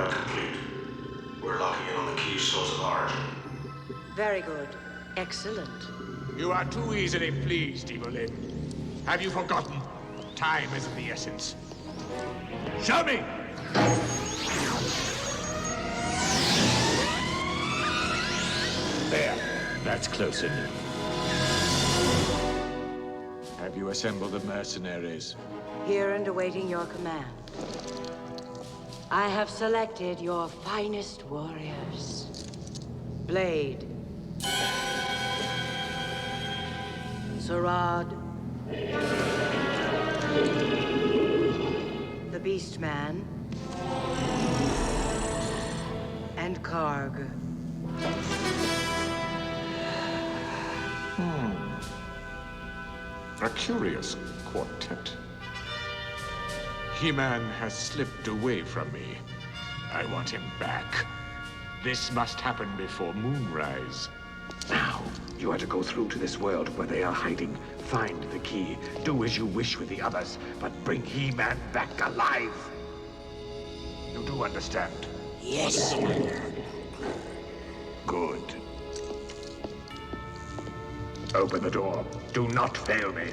Deployment complete. We're locking in on the key source of origin. Very good. Excellent. You are too easily pleased, Evelyn. Have you forgotten? Time is of the essence. Show me! There. That's close enough. Have you assembled the mercenaries? Here and awaiting your command. I have selected your finest warriors. Blade. Sarad. The Beastman. And Karg. A curious quartet. He-Man has slipped away from me. I want him back. This must happen before moonrise. Now, you are to go through to this world where they are hiding. Find the key. Do as you wish with the others, but bring He-Man back alive. You do understand? Yes. Good. Open the door. Do not fail me.